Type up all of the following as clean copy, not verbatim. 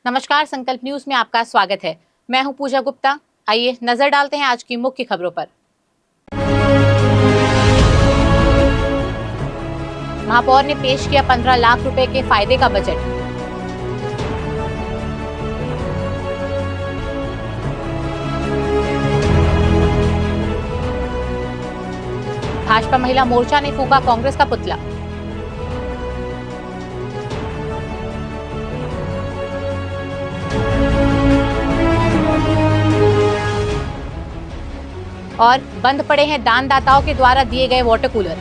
नमस्कार, संकल्प न्यूज में आपका स्वागत है। मैं हूं पूजा गुप्ता। आइए नजर डालते हैं आज की मुख्य खबरों पर। महापौर ने पेश किया 15 लाख रुपए के फायदे का बजट। भाजपा महिला मोर्चा ने फूंका कांग्रेस का पुतला। और बंद पड़े हैं दानदाताओं के द्वारा दिए गए वाटर कूलर।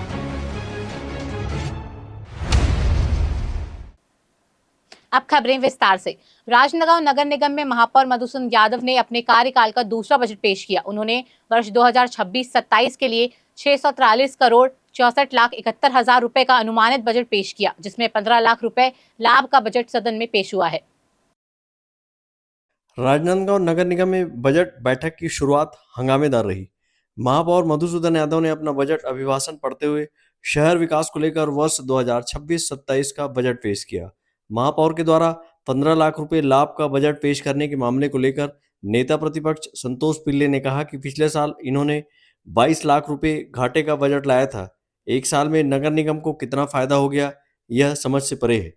अब खबरें विस्तार से। राजनांदगांव नगर निगम में महापौर मधुसूदन यादव ने अपने कार्यकाल का दूसरा बजट पेश किया। उन्होंने वर्ष 2026-27 के लिए 643 करोड़ 64,71,000 रुपए का अनुमानित बजट पेश किया, जिसमें 15 लाख रुपए लाभ का बजट सदन में पेश हुआ है। राजनांदगांव नगर निगम में बजट बैठक की शुरुआत हंगामेदार रही। महापौर मधुसूदन यादव ने अपना बजट अभिभाषण पढ़ते हुए शहर विकास को लेकर वर्ष 2026-27 का बजट पेश किया। महापौर के द्वारा 15 लाख रुपए लाभ का बजट पेश करने के मामले को लेकर नेता प्रतिपक्ष संतोष पिल्ले ने कहा कि पिछले साल इन्होंने 22 लाख रुपए घाटे का बजट लाया था। एक साल में नगर निगम को कितना फायदा हो गया, यह समझ से परे है।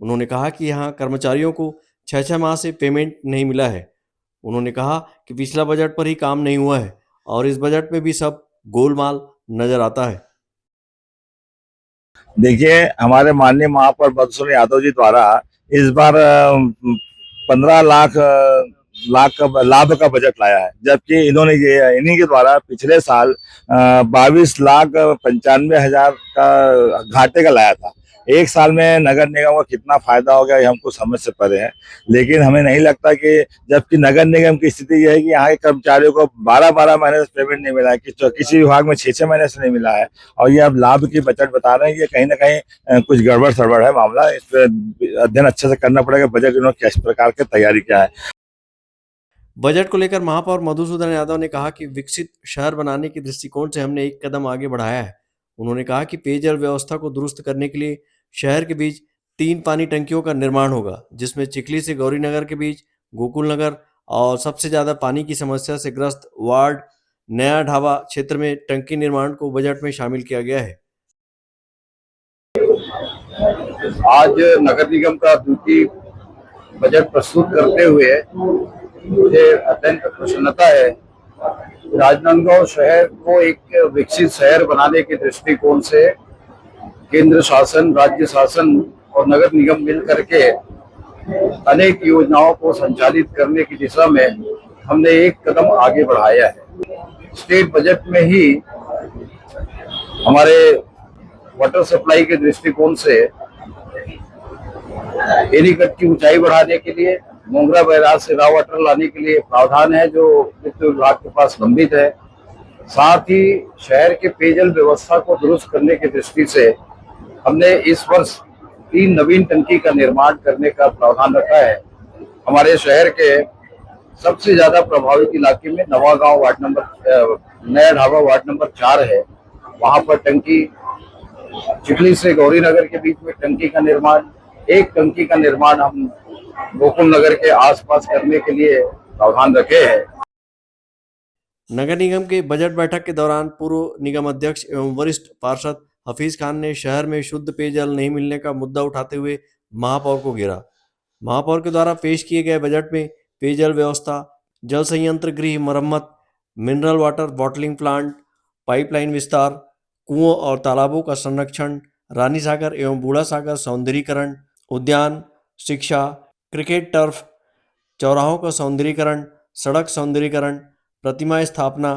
उन्होंने कहा कि यहाँ कर्मचारियों को 6 माह से पेमेंट नहीं मिला है। उन्होंने कहा कि पिछला बजट पर ही काम नहीं हुआ है और इस बजट में भी सब गोलमाल नजर आता है। देखिए, हमारे माननीय महापौर मधुसूदन यादव जी द्वारा इस बार 15 लाख का लाभ का बजट लाया है, जबकि इन्हीं के द्वारा पिछले साल 22,95,हजार का घाटे का लाया था। एक साल में नगर निगम को कितना फायदा हो गया ये हमको समझ से परे है, लेकिन हमें नहीं लगता कि जबकि नगर निगम की स्थिति यह है कि यहाँ के कर्मचारियों को 12-12 महीने से पेमेंट नहीं मिला है, किसी विभाग में 6-6 महीने से नहीं मिला है और ये अब लाभ की बजट बता रहे हैं। ये कहीं ना कहीं कुछ गड़बड़ सड़बड़ है मामला। इस पर अध्ययन अच्छे से करना पड़ेगा, बजट इन्होंने किस प्रकार की तैयारी किया है। बजट को लेकर महापौर मधुसूदन यादव ने कहा कि विकसित शहर बनाने के दृष्टिकोण से हमने एक कदम आगे बढ़ाया है। उन्होंने कहा कि पेयजल व्यवस्था को दुरुस्त करने के लिए शहर के बीच 3 पानी टंकियों का निर्माण होगा, जिसमें चिखली से गौरी नगर के बीच गोकुल नगर और सबसे ज्यादा पानी की समस्या से ग्रस्त वार्ड नया ढाबा क्षेत्र में टंकी निर्माण को बजट में शामिल किया गया है। आज नगर निगम का द्वितीय बजट प्रस्तुत करते हुए मुझे अत्यंत प्रसन्नता है। राजनांदगांव शहर को एक विकसित शहर बनाने के दृष्टिकोण से केंद्र शासन, राज्य शासन और नगर निगम मिलकर के अनेक योजनाओं को संचालित करने की दिशा में हमने एक कदम आगे बढ़ाया है। स्टेट बजट में ही हमारे वाटर सप्लाई के दृष्टिकोण से एनीकट की ऊंचाई बढ़ाने के लिए, मोंगरा बैराज से रॉ वाटर लाने के लिए प्रावधान है जो वित्त विभाग के पास लंबित है। साथ ही शहर के पेयजल व्यवस्था को दुरुस्त करने की दृष्टि से हमने इस वर्ष 3 नवीन टंकी का निर्माण करने का प्रावधान रखा है। हमारे शहर के सबसे ज्यादा प्रभावित इलाके में नवागांव वार्ड नंबर नया ढाबा वार्ड नंबर 4 है। वहां पर टंकी, चिखली से गौरी नगर के बीच में टंकी का निर्माण, एक टंकी का निर्माण हम गोकुल नगर के आसपास करने के लिए प्रावधान रखे हैं। नगर निगम के बजट बैठक के दौरान पूर्व निगम अध्यक्ष एवं वरिष्ठ पार्षद हफीज खान ने शहर में शुद्ध पेयजल नहीं मिलने का मुद्दा उठाते हुए महापौर को घेरा। महापौर के द्वारा पेश किए गए बजट में पेयजल व्यवस्था, जल संयंत्र गृह मरम्मत, mineral water bottling plant, pipeline विस्तार, कुओं और तालाबों का संरक्षण, रानी सागर एवं बूढ़ा सागर सौंदर्यीकरण, उद्यान, शिक्षा, क्रिकेट टर्फ, चौराहों का सौंदर्यीकरण, सड़क सौंदर्यीकरण, प्रतिमा स्थापना,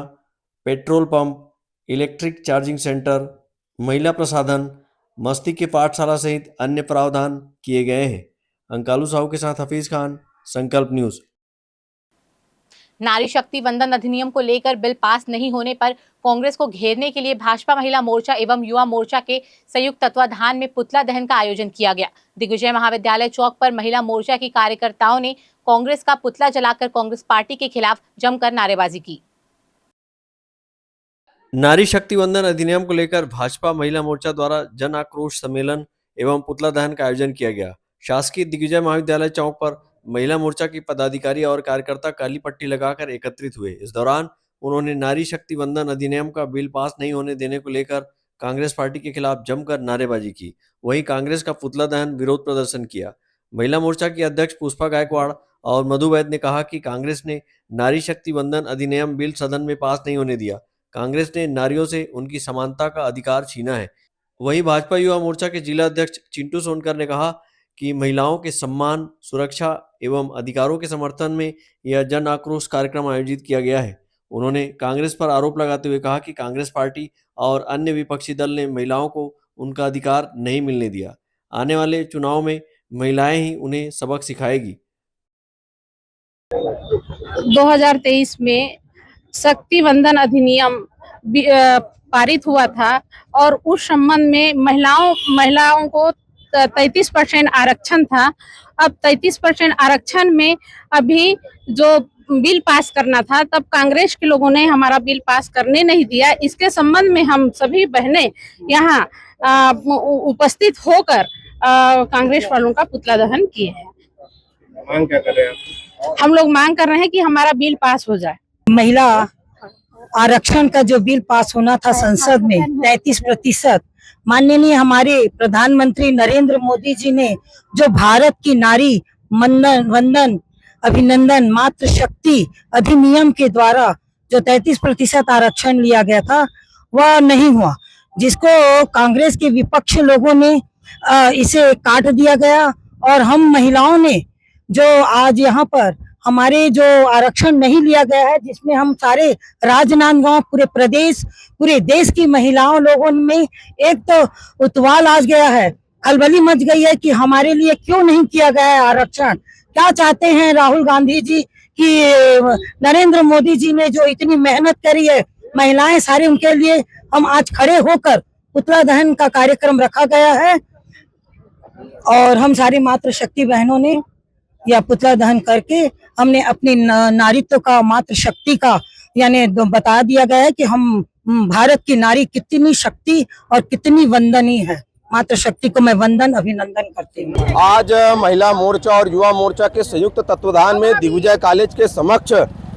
petrol pump, electric charging centre, महिला प्रसाधन, मस्ती के पाठशाला सहित अन्य प्रावधान किए गए हैं। अंकालू साहू के साथ हफीज खान, संकल्प न्यूज। नारी शक्ति वंदन अधिनियम को लेकर बिल पास नहीं होने पर कांग्रेस को घेरने के लिए भाजपा महिला मोर्चा एवं युवा मोर्चा के संयुक्त तत्वाधान में पुतला दहन का आयोजन किया गया। दिग्विजय महाविद्यालय चौक पर महिला मोर्चा की कार्यकर्ताओं ने कांग्रेस का पुतला जलाकर कांग्रेस पार्टी के खिलाफ जमकर नारेबाजी की। नारी शक्ति वंदन अधिनियम को लेकर भाजपा महिला मोर्चा द्वारा जन आक्रोश सम्मेलन एवं पुतला दहन का आयोजन किया गया। शासकीय दिग्विजय महाविद्यालय चौक पर महिला मोर्चा की पदाधिकारी और कार्यकर्ता काली पट्टी लगाकर एकत्रित हुए। इस दौरान उन्होंने नारी शक्ति वंदन अधिनियम का बिल पास नहीं होने देने को लेकर कांग्रेस पार्टी के खिलाफ जमकर नारेबाजी की। वहीं कांग्रेस का पुतला दहन विरोध प्रदर्शन किया। महिला मोर्चा की अध्यक्ष पुष्पा गायकवाड़ और मधु वैद ने कहा कि कांग्रेस ने नारी शक्ति वंदन अधिनियम बिल सदन में पास नहीं होने दिया। कांग्रेस ने नारियों से उनकी समानता का अधिकार छीना है। वहीं भाजपा युवा मोर्चा के जिला अध्यक्ष चिंटू सोनकर ने कहा कि महिलाओं के सम्मान, सुरक्षा एवं अधिकारों के समर्थन में यह जन आक्रोश कार्यक्रम आयोजित किया गया है। उन्होंने कांग्रेस पर आरोप लगाते हुए कहा कि कांग्रेस पार्टी और अन्य विपक्षी दल ने महिलाओं को उनका अधिकार नहीं मिलने दिया। आने वाले चुनाव में महिलाएं ही उन्हें सबक सिखाएगी। 2023 में शक्ति वंदन अधिनियम पारित हुआ था और उस संबंध में महिलाओं को 33% आरक्षण था। अब 33% आरक्षण में अभी जो बिल पास करना था, तब कांग्रेस के लोगों ने हमारा बिल पास करने नहीं दिया। इसके संबंध में हम सभी बहनें यहाँ उपस्थित होकर कांग्रेस वालों का पुतला दहन किए हैं। मांग क्या कर रहे हैं? हम लोग मांग कर रहे हैं कि हमारा बिल पास हो जाए। महिला आरक्षण का जो बिल पास होना था संसद में 33%, माननीय हमारे प्रधानमंत्री नरेंद्र मोदी जी ने जो भारत की नारी वंदन अभिनंदन मातृशक्ति अधिनियम के द्वारा जो 33% आरक्षण लिया गया था, वह नहीं हुआ, जिसको कांग्रेस के विपक्ष लोगों ने इसे काट दिया गया। और हम महिलाओं ने जो आज यहाँ पर हमारे जो आरक्षण नहीं लिया गया है, जिसमें हम सारे राजनांदगांव पूरे देश की महिलाओं लोगों में एक तो उतवाल आ गया है, खलबली मच गई है कि हमारे लिए क्यों नहीं किया गया है आरक्षण। क्या चाहते हैं राहुल गांधी जी कि नरेंद्र मोदी जी ने जो इतनी मेहनत करी है, महिलाएं सारे उनके लिए हम आज खड़े होकर पुतला दहन का कार्यक्रम रखा गया है और हम सारी मातृशक्ति बहनों ने या पुतला दहन करके हमने अपनी नारीत्व का मातृशक्ति का यानी बता दिया गया है कि हम भारत की नारी कितनी शक्ति और कितनी वंदनीय है। मातृशक्ति को मैं वंदन अभिनंदन करती हूँ। आज महिला मोर्चा और युवा मोर्चा के संयुक्त तत्वाधान में दिग्विजय कॉलेज के समक्ष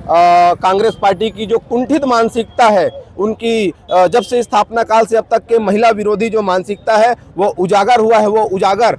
कांग्रेस पार्टी की जो कुंठित मानसिकता है, उनकी जब से स्थापना काल से अब तक के महिला विरोधी जो मानसिकता है वो उजागर हुआ है। वो उजागर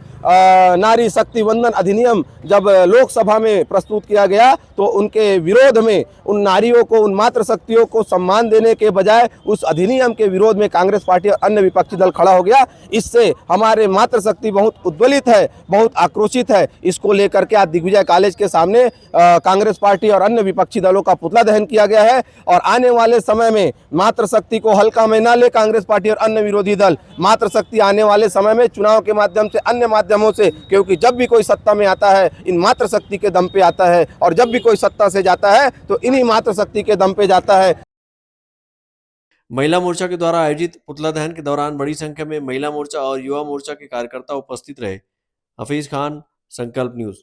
नारी शक्ति वंदन अधिनियम जब लोकसभा में प्रस्तुत किया गया तो उनके विरोध में उन नारियों को, उन मातृ शक्तियों को सम्मान देने के बजाय उस अधिनियम के विरोध में कांग्रेस पार्टी और अन्य विपक्षी दल खड़ा हो गया। इससे हमारे मातृ शक्ति बहुत उद्वेलित है, बहुत आक्रोशित है। इसको लेकर के आज दिग्विजय कॉलेज के सामने कांग्रेस पार्टी और अन्य विपक्षी दलों का पुतला दहन किया गया है। और आने वाले समय में मातृशक्ति को हल्का में ना ले कांग्रेस पार्टी और अन्य विरोधी दल, मातृशक्ति आने वाले समय में चुनाव के माध्यम से, अन्य माध्यमों से, क्योंकि जब भी कोई सत्ता में आता है इन मातृशक्ति के दम पे आता है और जब भी कोई सत्ता से जाता है तो इन्हीं मातृशक्ति के दम पे जाता है। महिला मोर्चा के द्वारा आयोजित पुतला दहन के दौरान बड़ी संख्या में महिला मोर्चा और युवा मोर्चा के कार्यकर्ता उपस्थित रहे। हफीज खान, संकल्प न्यूज।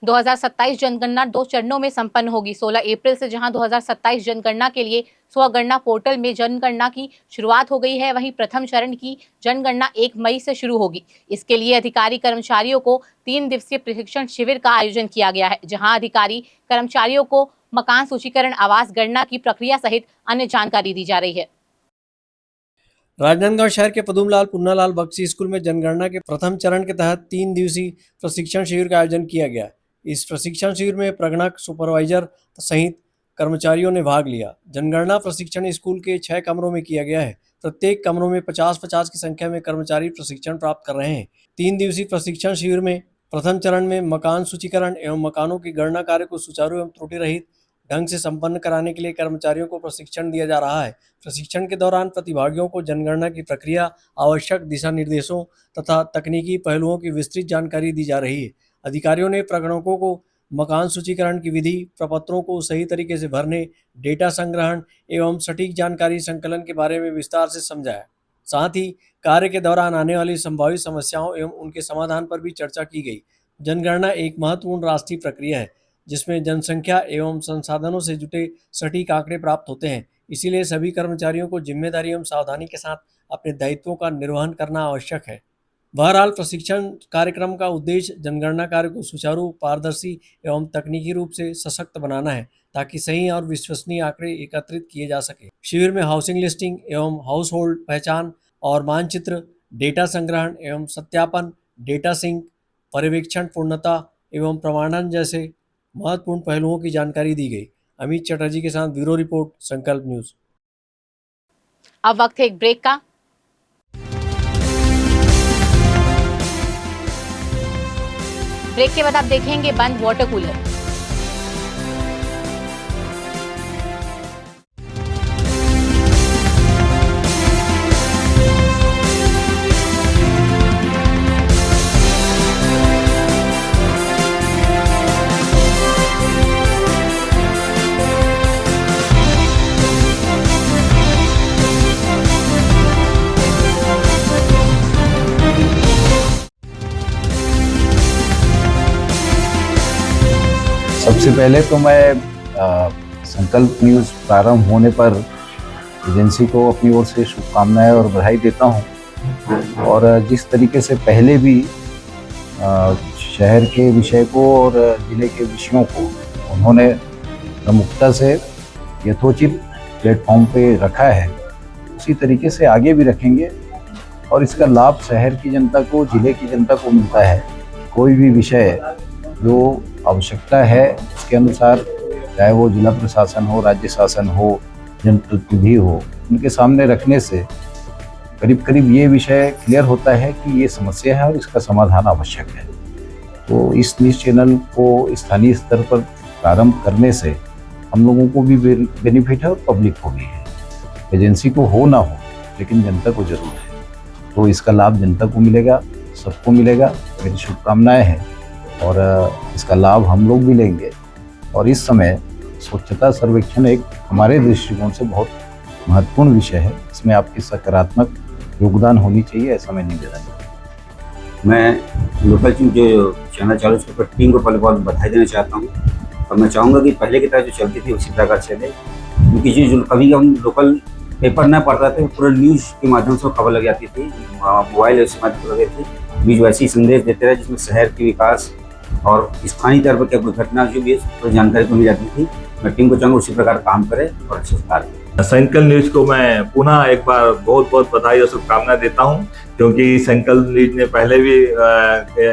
2027 जनगणना 2 चरणों में संपन्न होगी। 16 अप्रैल से जहां 2027 जनगणना के लिए स्वगणना पोर्टल में जनगणना की शुरुआत हो गई है, वहीं प्रथम चरण की जनगणना 1 मई से शुरू होगी। इसके लिए अधिकारी कर्मचारियों को 3 दिवसीय प्रशिक्षण शिविर का आयोजन किया गया है, जहां अधिकारी कर्मचारियों को मकान सूचीकरण, आवास गणना की प्रक्रिया सहित अन्य जानकारी दी जा रही है। राजनांदगांव शहर के पदुमलाल पुन्नालाल बख्शी स्कूल में जनगणना के प्रथम चरण के तहत 3 दिवसीय प्रशिक्षण शिविर का आयोजन किया गया। इस प्रशिक्षण शिविर में प्रगणक, सुपरवाइजर सहित कर्मचारियों ने भाग लिया। जनगणना प्रशिक्षण स्कूल के 6 कमरों में किया गया है। प्रत्येक कमरों में 50-50 की संख्या में कर्मचारी प्रशिक्षण प्राप्त कर रहे हैं। 3 दिवसीय प्रशिक्षण शिविर में प्रथम चरण में मकान सूचीकरण एवं मकानों की गणना कार्य को सुचारू एवं त्रुटि रहित ढंग से संपन्न कराने के लिए कर्मचारियों को प्रशिक्षण दिया जा रहा है। प्रशिक्षण के दौरान प्रतिभागियों को जनगणना की प्रक्रिया, आवश्यक दिशा निर्देशों तथा तकनीकी पहलुओं की विस्तृत जानकारी दी जा रही है। अधिकारियों ने प्रगणकों को मकान सूचीकरण की विधि, प्रपत्रों को सही तरीके से भरने, डेटा संग्रहण एवं सटीक जानकारी संकलन के बारे में विस्तार से समझाया। साथ ही कार्य के दौरान आने वाली संभावित समस्याओं एवं उनके समाधान पर भी चर्चा की गई। जनगणना एक महत्वपूर्ण राष्ट्रीय प्रक्रिया है, जिसमें जनसंख्या एवं संसाधनों से जुटे सटीक आंकड़े प्राप्त होते हैं। इसीलिए सभी कर्मचारियों को जिम्मेदारी एवं सावधानी के साथ अपने दायित्वों का निर्वहन करना आवश्यक है। बहरहाल प्रशिक्षण कार्यक्रम का उद्देश्य जनगणना कार्य को सुचारू, पारदर्शी एवं तकनीकी रूप से सशक्त बनाना है ताकि सही और विश्वसनीय आंकड़े एकत्रित किए जा सके। शिविर में हाउसिंग लिस्टिंग एवं हाउस होल्ड पहचान और मानचित्र, डेटा संग्रहण एवं सत्यापन, डेटा सिंक, पर्यवेक्षण पूर्णता एवं प्रमाणन जैसे महत्वपूर्ण पहलुओं की जानकारी दी गई। अमित चटर्जी के साथ ब्यूरो रिपोर्ट, संकल्प न्यूज। अब वक्त है एक ब्रेक का। ब्रेक के बाद आप देखेंगे बंद वाटर कूलर। सबसे पहले तो मैं संकल्प न्यूज़ प्रारंभ होने पर एजेंसी को अपनी ओर से शुभकामनाएं और बधाई देता हूं। और जिस तरीके से पहले भी शहर के विषय को और जिले के विषयों को उन्होंने प्रमुखता से यथोचित प्लेटफॉर्म पे रखा है, उसी तरीके से आगे भी रखेंगे और इसका लाभ शहर की जनता को, जिले की जनता को मिलता है। कोई भी विषय जो आवश्यकता है उसके अनुसार, चाहे वो जिला प्रशासन हो, राज्य शासन हो, जनप्रतिनिधि हो, उनके सामने रखने से करीब करीब ये विषय क्लियर होता है कि ये समस्या है और इसका समाधान आवश्यक है। तो इस न्यूज़ चैनल को स्थानीय स्तर पर प्रारंभ करने से हम लोगों को भी बेनिफिट है और पब्लिक को भी है। एजेंसी को हो ना हो लेकिन जनता को जरूर है, तो इसका लाभ जनता को मिलेगा, सबको मिलेगा। मेरी शुभकामनाएं हैं और इसका लाभ हम लोग भी लेंगे। और इस समय स्वच्छता सर्वेक्षण एक हमारे दृष्टिकोण से बहुत महत्वपूर्ण विषय है, इसमें आपकी सकारात्मक योगदान होनी चाहिए, ऐसा मैं निवेदन करता हूँ। मैं लोकल जो चैनल चालू उसके टीम को पहले बहुत बधाई देना चाहता हूँ और मैं चाहूँगा कि पहले की तरह जो चलती थी उसी प्रकार चले, क्योंकि जो कभी हम लोकल पेपर न पढ़ते थे, पूरा न्यूज़ के माध्यम से खबर लग जाती थी, मोबाइल ऐसे माध्यम लगे थे, न्यूज़ वैसे ही संदेश देते रहे जिसमें शहर के विकास और स्थानीय तौर पर क्या कोई घटना जो भी है जानकारी को मिल जाती थी। मैं टीम को चाहूँगा उसी प्रकार काम करे और अच्छे से कार्य करे। संकल्प न्यूज को मैं पुनः एक बार बहुत बहुत बधाई और शुभकामनाएं देता हूं, क्योंकि संकल्प न्यूज ने पहले भी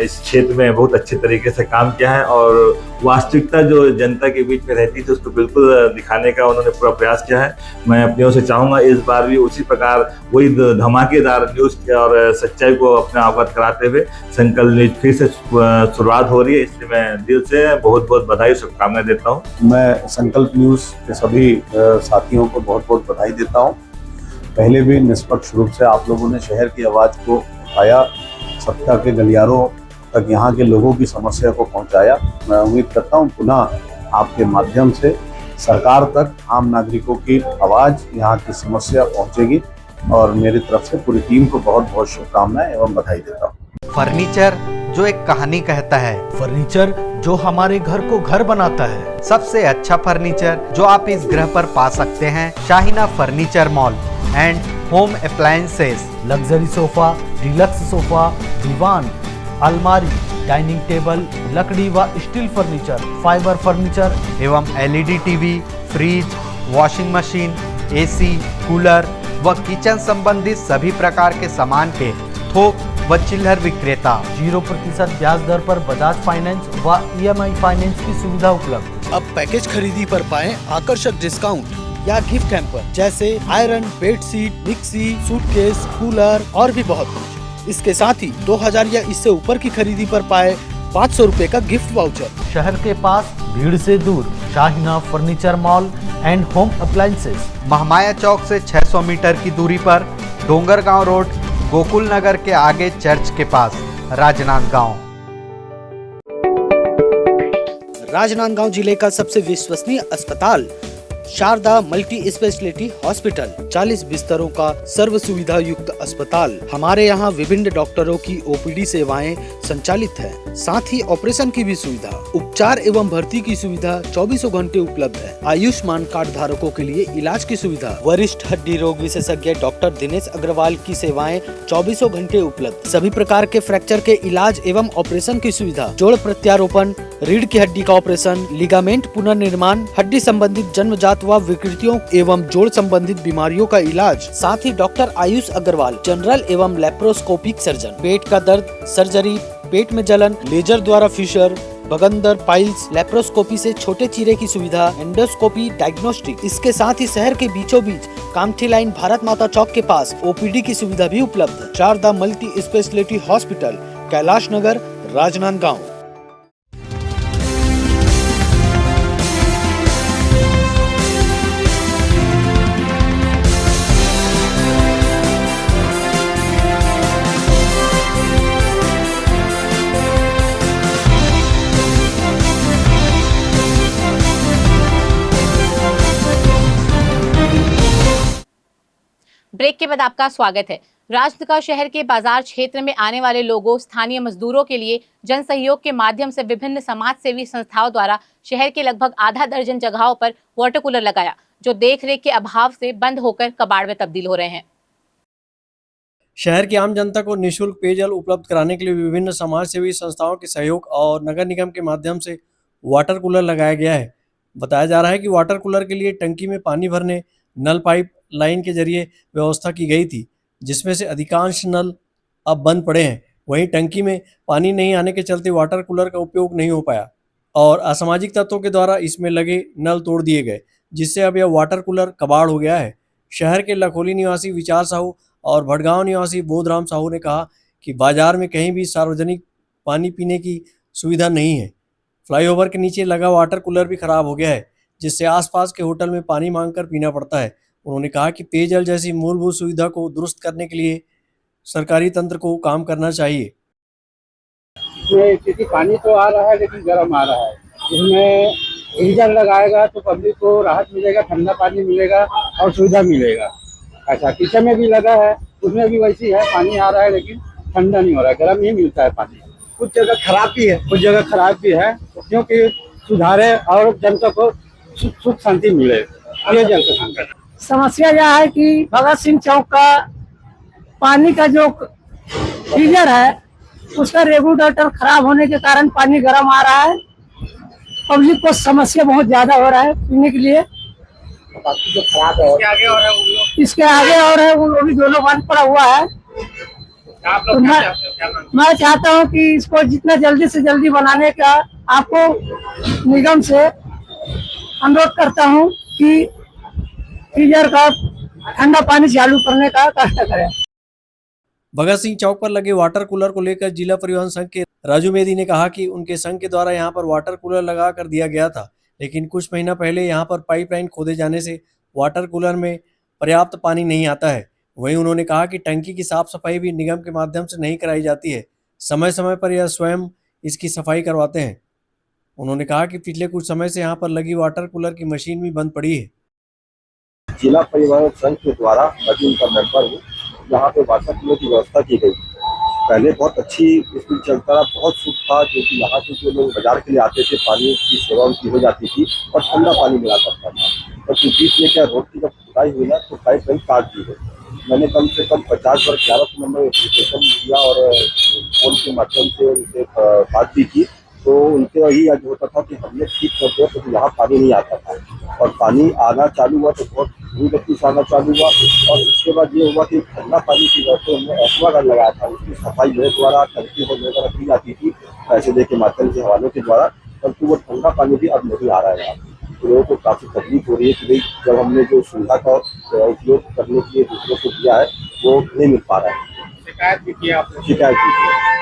इस क्षेत्र में बहुत अच्छे तरीके से काम किया है और वास्तविकता जो जनता के बीच में रहती थी उसको बिल्कुल दिखाने का उन्होंने पूरा प्रयास किया है। मैं अपनी ओर से चाहूँगा इस बार भी उसी प्रकार वही धमाकेदार न्यूज़ और सच्चाई को अपने अवगत कराते हुए संकल्प न्यूज फिर से शुरुआत हो रही है, इसलिए मैं दिल से बहुत बहुत बधाई और शुभकामनाएं देता हूँ। मैं संकल्प न्यूज़ के सभी साथियों को बहुत बहुत बधाई देता हूँ। पहले भी निष्पक्ष रूप से आप लोगों ने शहर की आवाज़ को उठाया, सत्ता के गलियारों तक यहाँ के लोगों की समस्या को पहुँचाया। मैं उम्मीद करता हूँ पुनः आपके माध्यम से सरकार तक आम नागरिकों की आवाज़, यहाँ की समस्या पहुँचेगी और मेरी तरफ से पूरी टीम को बहुत बहुत शुभकामनाएं एवं बधाई देता हूँ। फर्नीचर जो एक कहानी कहता है, फर्नीचर जो हमारे घर को घर बनाता है। सबसे अच्छा फर्नीचर जो आप इस ग्रह पर पा सकते हैं, Shaheena furniture mall and home appliances. Luxury sofa, deluxe sofa, दीवान, अलमारी, डाइनिंग टेबल, लकड़ी व स्टील फर्नीचर, फाइबर फर्नीचर एवं LED TV, fridge, washing machine, AC, cooler व किचन संबंधित सभी प्रकार के सामान के थोक व चिल्लर विक्रेता। 0% ब्याज दर पर बजाज फाइनेंस व EMI फाइनेंस की सुविधा उपलब्ध। अब पैकेज खरीदी पर पाएं आकर्षक डिस्काउंट या गिफ्ट हैम्पर जैसे iron, bedsheet, mixie, suitcase, cooler और भी बहुत कुछ। इसके साथ ही 2000 या इससे ऊपर की खरीदी पर पाए 500 रुपए का गिफ्ट वाउचर। शहर के पास, भीड़ से दूर, Shaheena furniture mall and home appliances. Mahamaya Chowk से 600 मीटर की दूरी पर, डोंगरगांव रोड, गोकुल नगर के आगे चर्च के पास, राजनांदगांव। राजनांदगांव जिले का सबसे विश्वसनीय अस्पताल शारदा मल्टी स्पेशलिटी हॉस्पिटल, 40 बिस्तरों का सर्व सुविधा युक्त अस्पताल। हमारे यहाँ विभिन्न डॉक्टरों की ओपीडी सेवाएं संचालित है, साथ ही ऑपरेशन की भी सुविधा, उपचार एवं भर्ती की सुविधा 24 घंटे उपलब्ध है। आयुष्मान कार्ड धारकों के लिए इलाज की सुविधा, वरिष्ठ हड्डी रोग विशेषज्ञ डॉक्टर दिनेश अग्रवाल की सेवाएं 24 घंटे उपलब्ध। सभी प्रकार के फ्रैक्चर के इलाज एवं ऑपरेशन की सुविधा, जोड़ प्रत्यारोपण, रीढ़ की हड्डी का ऑपरेशन, लिगामेंट पुनर्निर्माण, हड्डी संबंधित जन्मजात व विकृतियों एवं जोड़ संबंधित बीमारियों का इलाज, साथ ही डॉक्टर आयुष अग्रवाल जनरल एवं लेप्रोस्कोपिक सर्जन, पेट का दर्द, सर्जरी, पेट में जलन, लेजर द्वारा फिशर, बगंदर, पाइल्स, लेप्रोस्कोपी से छोटे चीरे की सुविधा, एंडोस्कोपी, डायग्नोस्टिक। इसके साथ ही शहर के बीचों बीच कामठी लाइन भारत माता चौक के पास ओपीडी की सुविधा भी उपलब्ध है। Sharda multi speciality hospital, Kailash Nagar, Rajnandgaon. Break के बाद आपका स्वागत है। राजनंदगांव शहर के बाजार क्षेत्र में आने वाले लोगों, स्थानीय मजदूरों के लिए जन सहयोग के माध्यम से विभिन्न समाज सेवी संस्थाओं द्वारा शहर के लगभग आधा दर्जन जगहों पर वाटर कूलर लगाया, जो देखरेख के अभाव से बंद होकर कबाड़ में तब्दील हो रहे हैं। शहर की आम जनता को निःशुल्क पेयजल उपलब्ध कराने के लिए विभिन्न समाज सेवी संस्थाओं के सहयोग और नगर निगम के माध्यम से वाटर कूलर लगाया गया है। बताया जा रहा है कि वाटर कूलर के लिए टंकी में पानी भरने नल पाइप लाइन के जरिए व्यवस्था की गई थी, जिसमें से अधिकांश नल अब बंद पड़े हैं। वहीं टंकी में पानी नहीं आने के चलते वाटर कूलर का उपयोग नहीं हो पाया और असामाजिक तत्वों के द्वारा इसमें लगे नल तोड़ दिए गए, जिससे अब यह वाटर कूलर कबाड़ हो गया है। शहर के लखोली निवासी विचार साहू और भटगांव निवासी बोधराम साहू ने कहा कि बाजार में कहीं भी सार्वजनिक पानी पीने की सुविधा नहीं है। फ्लाईओवर के नीचे लगा वाटर कूलर भी खराब हो गया है, जिससे आसपास के होटल में पानी मांगकर पीना पड़ता है। उन्होंने कहा कि पेयजल जैसी मूलभूत सुविधा को दुरुस्त करने के लिए सरकारी तंत्र को काम करना चाहिए। क्योंकि पानी तो आ रहा है लेकिन गर्म आ रहा है, इसमें गीजर लगाएगा तो पब्लिक को राहत मिलेगा, ठंडा पानी मिलेगा और सुविधा मिलेगा। अच्छा, किचन में भी लगा है, उसमें भी वैसी है, पानी आ रहा है लेकिन ठंडा नहीं हो रहा है, गर्म ही मिलता है पानी। कुछ जगह खराब भी है, कुछ जगह खराब भी है, क्योंकि सुधारे और जनता को सुख शांति मिले, ये जनता का समस्या यह है कि भगत सिंह चौक का पानी का जो गीजर है उसका रेगुलेटर खराब होने के कारण पानी गर्म आ रहा है। पब्लिक को समस्या बहुत ज्यादा हो रहा है पीने के लिए। जो खराब है इसके आगे और है वो भी दोनों बंद पड़ा हुआ है। तो मैं चाहता हूँ कि इसको जितना जल्दी से जल्दी बनाने का आपको निगम से अनुरोध करता हूँ कि गीजर का ठंडा पानी चालू करने का कष्ट करें। भगत सिंह चौक पर लगे वाटर कूलर को लेकर जिला परिवहन संघ के राजू मेदी ने कहा कि उनके संघ के द्वारा यहां पर वाटर कूलर लगा कर दिया गया था, लेकिन कुछ महीना पहले यहां पर पाइपलाइन खोदे जाने से वाटर कूलर में पर्याप्त पानी नहीं आता है। वहीं उन्होंने कहा कि टंकी की साफ सफाई भी निगम के माध्यम से नहीं कराई जाती है, समय समय पर यह स्वयं इसकी सफाई करवाते हैं। उन्होंने कहा कि पिछले कुछ समय से यहाँ पर लगी वाटर कूलर की मशीन भी बंद पड़ी है। जिला परिवहन संघ के द्वारा मैं उनका मेंबर हूँ, यहाँ पे वाटर कूलर की व्यवस्था की गई। पहले बहुत अच्छी स्पीड चलता रहा, बहुत सुख था, जो कि यहाँ से जो लोग बाजार के लिए आते थे पानी की सेवा उनकी हो जाती थी और ठंडा पानी मिला करता था। और तो बीच में क्या रोड की जब खुदाई हुई ना तो पाइप लाइन काट दी गई। मैंने कम से कम 50 बार 1100 नंबर एप्लीकेशन दिया और फोन के माध्यम से उनसे बात भी की, तो उनके वही आज होता था कि हमने ठीक कर दिया, तो यहाँ पानी नहीं आता था और पानी आना चालू हुआ तो बहुत धीमी गति से आना चालू हुआ। और उसके बाद ये हुआ कि ठंडा पानी की वजह से हमने एक्वागार्ड लगाया था, उसकी सफाई मेरे द्वारा टंकी वगैरह की जाती थी पैसे दे के माध्यम से हवालों के द्वारा, परंतु वो ठंडा पानी भी अब नहीं आ रहा है यहाँ। तो लोगों को काफ़ी तकलीफ हो रही है कि भाई जब हमने जो सुविधा का उपयोग करने के लिए दूसरों को दिया है वो नहीं मिल पा रहा है। शिकायत भी किया आपने? शिकायत भी किया।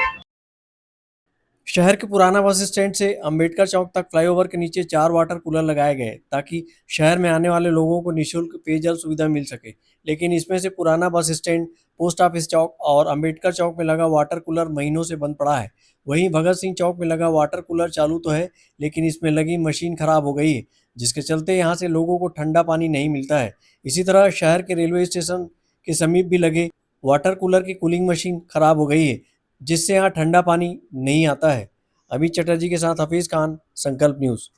शहर के पुराना बस स्टैंड से अंबेडकर चौक तक फ्लाईओवर के नीचे 4 वाटर कूलर लगाए गए ताकि शहर में आने वाले लोगों को निःशुल्क पेयजल सुविधा मिल सके। लेकिन इसमें से पुराना बस स्टैंड, पोस्ट ऑफिस चौक और अंबेडकर चौक में लगा वाटर कूलर महीनों से बंद पड़ा है। वहीं भगत सिंह चौक में लगा वाटर कूलर चालू तो है, लेकिन इसमें लगी मशीन खराब हो गई है, जिसके चलते यहाँ से लोगों को ठंडा पानी नहीं मिलता है। इसी तरह शहर के रेलवे स्टेशन के समीप भी लगे वाटर कूलर की कूलिंग मशीन खराब हो गई है, जिससे यहाँ ठंडा पानी नहीं आता है। अमित चटर्जी के साथ हफीज खान, संकल्प न्यूज।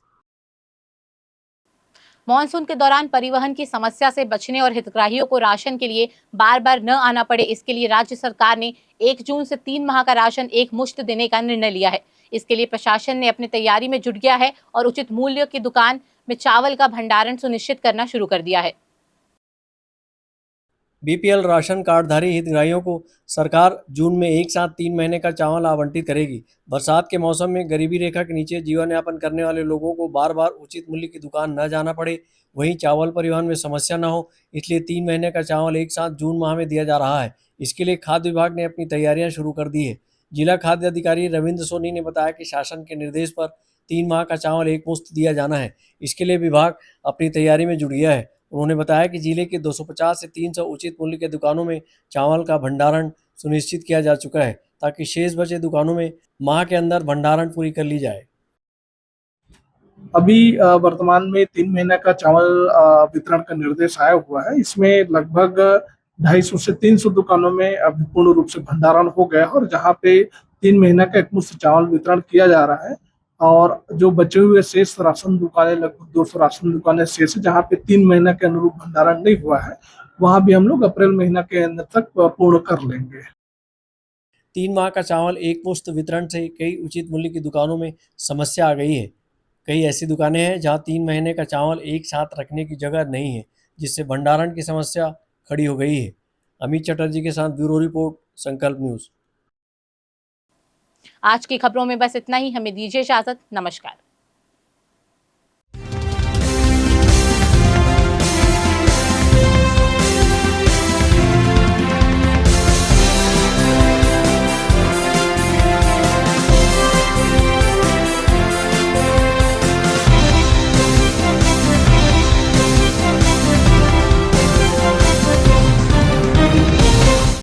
मॉनसून के दौरान परिवहन की समस्या से बचने और हितग्राहियों को राशन के लिए बार बार न आना पड़े, इसके लिए राज्य सरकार ने 1 जून से 3 माह का राशन एक मुश्त देने का निर्णय लिया है। इसके लिए प्रशासन ने अपनी तैयारी में जुट गया है और उचित मूल्य की दुकान में चावल का भंडारण सुनिश्चित करना शुरू कर दिया है। बीपीएल राशन कार्डधारी हितग्राहियों को सरकार जून में एक साथ 3 महीने का चावल आवंटित करेगी। बरसात के मौसम में गरीबी रेखा के नीचे जीवन यापन करने वाले लोगों को बार बार उचित मूल्य की दुकान न जाना पड़े, वहीं चावल परिवहन में समस्या न हो, इसलिए 3 महीने का चावल एक साथ जून माह में दिया जा रहा है। इसके लिए खाद्य विभाग ने अपनी तैयारियां शुरू कर दी है। जिला खाद्य अधिकारी रविंद्र सोनी ने बताया कि शासन के निर्देश पर 3 माह का चावल एक मुश्त दिया जाना है। इसके लिए विभाग अपनी तैयारी में जुट गया है। उन्होंने बताया कि जिले के 250 से 300 उचित मूल्य के दुकानों में चावल का भंडारण सुनिश्चित किया जा चुका है, ताकि शेष बचे दुकानों में माह के अंदर भंडारण पूरी कर ली जाए। अभी वर्तमान में 3 महीने का चावल वितरण का निर्देश आया हुआ है। इसमें लगभग 250 से 300 दुकानों में अभी पूर्ण रूप से भंडारण हो गया है और जहाँ पे 3 महीने का एक मुश्त चावल वितरण किया जा रहा है। और जो बचे हुए शेष राशन दुकानें, लगभग 200 राशन दुकानें शेष है जहाँ पे 3 महीने के अनुरूप भंडारण नहीं हुआ है, वहाँ भी हम लोग अप्रैल महीना के अंदर तक पूर्ण कर लेंगे। 3 माह का चावल एक मुश्त वितरण से कई उचित मूल्य की दुकानों में समस्या आ गई है। कई ऐसी दुकानें हैं जहां 3 महीने का चावल एक साथ रखने की जगह नहीं है, जिससे भंडारण की समस्या खड़ी हो गई है। अमित चटर्जी के साथ ब्यूरो रिपोर्ट, संकल्प न्यूज। आज की खबरों में बस इतना ही। हमें दीजिए इजाजत। नमस्कार।